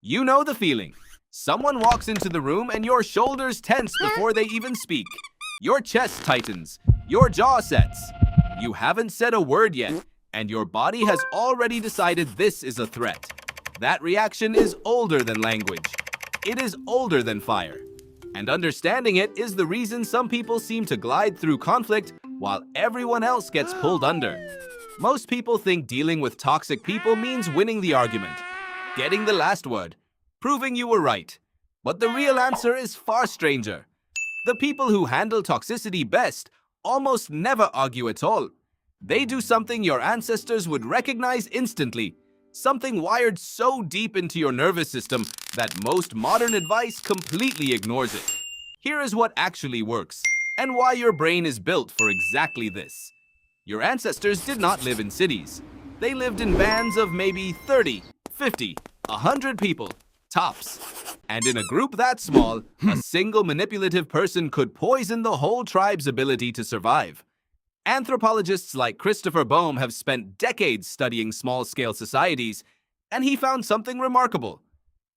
You know the feeling. Someone walks into the room and your shoulders tense before they even speak. Your chest tightens. Your jaw sets. You haven't said a word yet, and your body has already decided this is a threat. That reaction is older than language. It is older than fire. And understanding it is the reason some people seem to glide through conflict while everyone else gets pulled under. Most people think dealing with toxic people means winning the argument, getting the last word, proving you were right. But the real answer is far stranger. The people who handle toxicity best almost never argue at all. They do something your ancestors would recognize instantly, something wired so deep into your nervous system that most modern advice completely ignores it. Here is what actually works, and why your brain is built for exactly this. Your ancestors did not live in cities. They lived in bands of maybe 30, 50, 100 people, tops. And in a group that small, a single manipulative person could poison the whole tribe's ability to survive. Anthropologists like Christopher Boehm have spent decades studying small-scale societies, and he found something remarkable.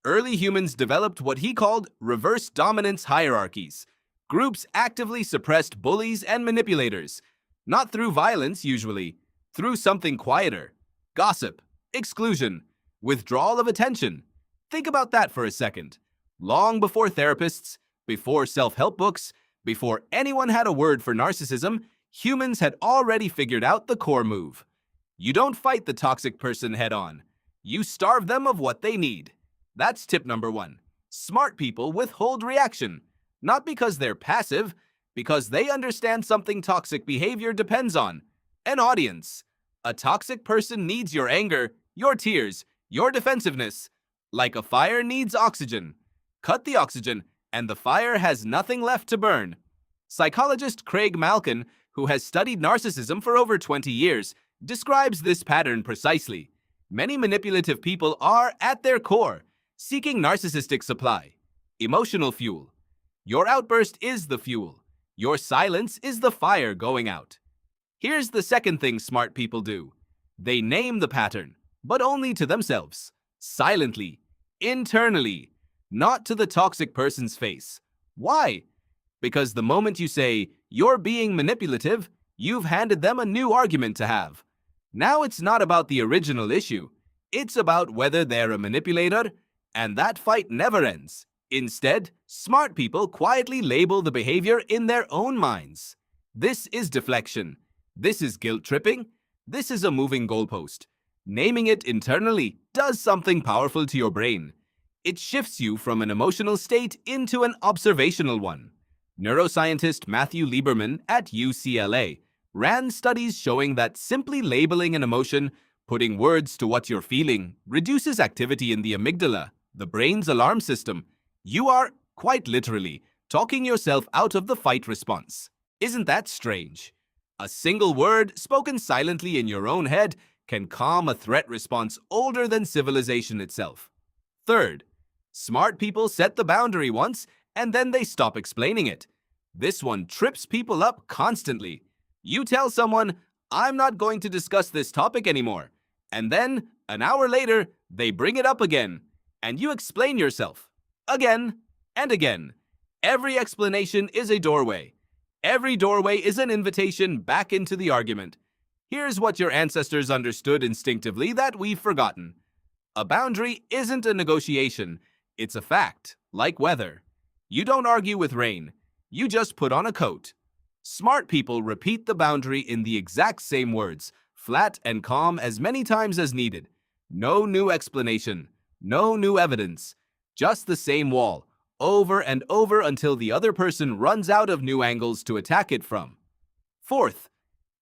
Early humans developed what he called reverse dominance hierarchies. Groups actively suppressed bullies and manipulators, not through violence usually, through something quieter. Gossip, exclusion, withdrawal of attention. Think about that for a second. Long before therapists, before self-help books, before anyone had a word for narcissism, humans had already figured out the core move. You don't fight the toxic person head-on. You starve them of what they need. That's tip number 1. Smart people withhold reaction, not because they're passive, because they understand something toxic behavior depends on. An audience. A toxic person needs your anger, your tears, your defensiveness. Like a fire needs oxygen. Cut the oxygen, and the fire has nothing left to burn. Psychologist Craig Malkin, who has studied narcissism for over 20 years, describes this pattern precisely. Many manipulative people are, at their core, seeking narcissistic supply, emotional fuel. Your outburst is the fuel. Your silence is the fire going out. Here's the second thing smart people do. They name the pattern, but only to themselves, silently, internally, not to the toxic person's face. Why? Because the moment you say, "You're being manipulative," you've handed them a new argument to have. Now it's not about the original issue. It's about whether they're a manipulator, and that fight never ends. Instead, smart people quietly label the behavior in their own minds. This is deflection. This is guilt tripping. This is a moving goalpost. Naming it internally does something powerful to your brain. It shifts you from an emotional state into an observational one. Neuroscientist Matthew Lieberman at UCLA ran studies showing that simply labeling an emotion, putting words to what you're feeling, reduces activity in the amygdala, the brain's alarm system. You are, quite literally, talking yourself out of the fight response. Isn't that strange? A single word spoken silently in your own head can calm a threat response older than civilization itself. Third, smart people set the boundary once, and then they stop explaining it. This one trips people up constantly. You tell someone, "I'm not going to discuss this topic anymore," and then, an hour later, they bring it up again, and you explain yourself. Again and again. Every explanation is a doorway. Every doorway is an invitation back into the argument. Here's what your ancestors understood instinctively that we've forgotten. A boundary isn't a negotiation. It's a fact, like weather. You don't argue with rain. You just put on a coat. Smart people repeat the boundary in the exact same words, flat and calm as many times as needed. No new explanation. No new evidence. Just the same wall, over and over until the other person runs out of new angles to attack it from. Fourth,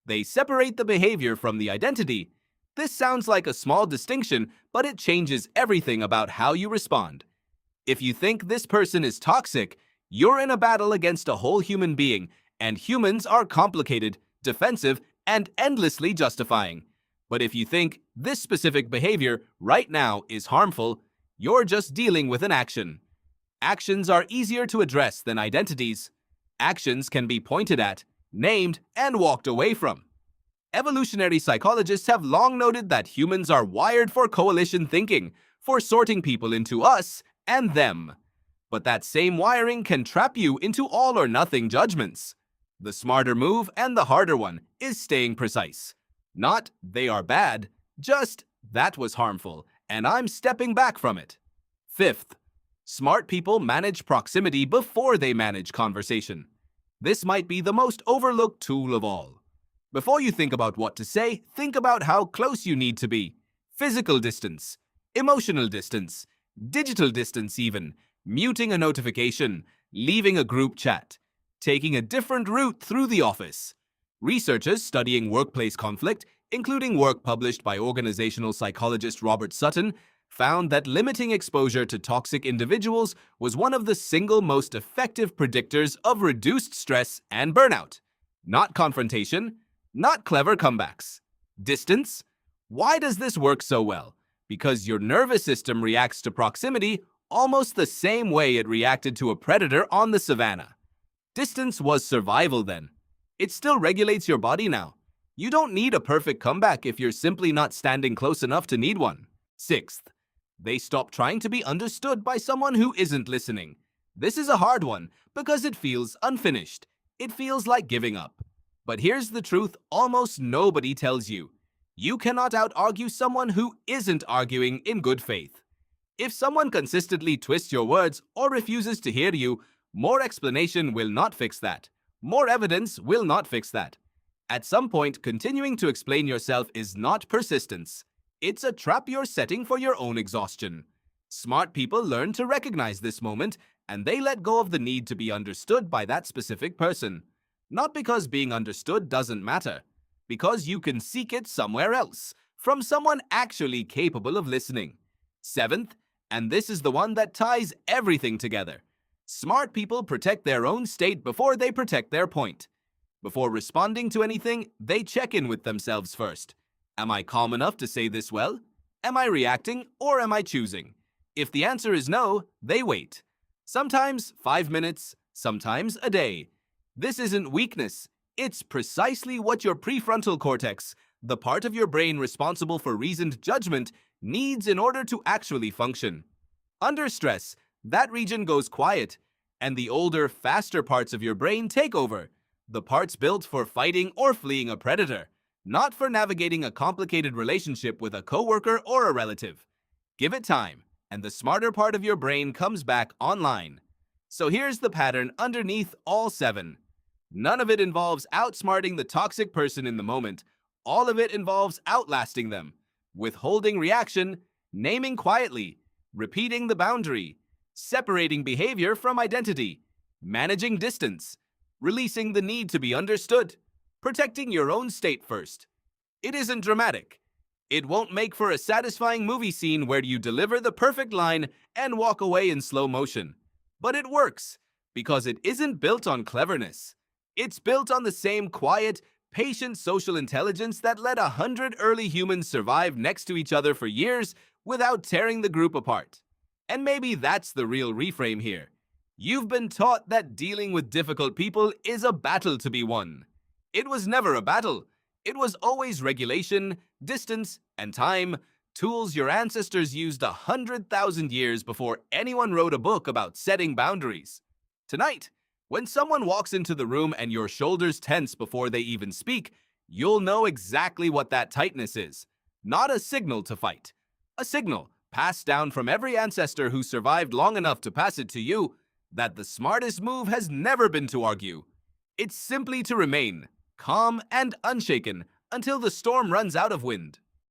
they separate the behavior from the identity. This sounds like a small distinction, but it changes everything about how you respond. If you think this person is toxic, you're in a battle against a whole human being, and humans are complicated, defensive, and endlessly justifying. But if you think this specific behavior right now is harmful, you're just dealing with an action. Actions are easier to address than identities. Actions can be pointed at, named, and walked away from. Evolutionary psychologists have long noted that humans are wired for coalition thinking, for sorting people into us and them. But that same wiring can trap you into all or nothing judgments. The smarter move and the harder one is staying precise. Not, they are bad, just, that was harmful, and I'm stepping back from it. Fifth, smart people manage proximity before they manage conversation. This might be the most overlooked tool of all. Before you think about what to say, think about how close you need to be. Physical distance, emotional distance, digital distance even, muting a notification, leaving a group chat, taking a different route through the office. Researchers studying workplace conflict, including work published by organizational psychologist Robert Sutton, found that limiting exposure to toxic individuals was one of the single most effective predictors of reduced stress and burnout. Not confrontation, not clever comebacks. Distance? Why does this work so well? Because your nervous system reacts to proximity almost the same way it reacted to a predator on the savannah. Distance was survival then. It still regulates your body now. You don't need a perfect comeback if you're simply not standing close enough to need one. Sixth, they stop trying to be understood by someone who isn't listening. This is a hard one because it feels unfinished. It feels like giving up. But here's the truth almost nobody tells you. You cannot out-argue someone who isn't arguing in good faith. If someone consistently twists your words or refuses to hear you, more explanation will not fix that. More evidence will not fix that. At some point, continuing to explain yourself is not persistence. It's a trap you're setting for your own exhaustion. Smart people learn to recognize this moment, and they let go of the need to be understood by that specific person. Not because being understood doesn't matter, because you can seek it somewhere else, from someone actually capable of listening. Seventh, and this is the one that ties everything together. Smart people protect their own state before they protect their point. Before responding to anything, they check in with themselves first. Am I calm enough to say this well? Am I reacting or am I choosing? If the answer is no, they wait. Sometimes 5 minutes, sometimes a day. This isn't weakness. It's precisely what your prefrontal cortex, the part of your brain responsible for reasoned judgment, needs in order to actually function. Under stress, that region goes quiet, and the older, faster parts of your brain take over. The parts built for fighting or fleeing a predator, not for navigating a complicated relationship with a coworker or a relative. Give it time, and the smarter part of your brain comes back online. So here's the pattern underneath all 7. None of it involves outsmarting the toxic person in the moment. All of it involves outlasting them, withholding reaction, naming quietly, repeating the boundary, separating behavior from identity, managing distance, releasing the need to be understood, protecting your own state first. It isn't dramatic. It won't make for a satisfying movie scene where you deliver the perfect line and walk away in slow motion. But it works because it isn't built on cleverness. It's built on the same quiet, patient social intelligence that let 100 early humans survive next to each other for years without tearing the group apart. And maybe that's the real reframe here. You've been taught that dealing with difficult people is a battle to be won. It was never a battle. It was always regulation, distance, and time, tools your ancestors used 100,000 years before anyone wrote a book about setting boundaries. Tonight, when someone walks into the room and your shoulders tense before they even speak, you'll know exactly what that tightness is. Not a signal to fight. A signal passed down from every ancestor who survived long enough to pass it to you that the smartest move has never been to argue. It's simply to remain calm and unshaken until the storm runs out of wind.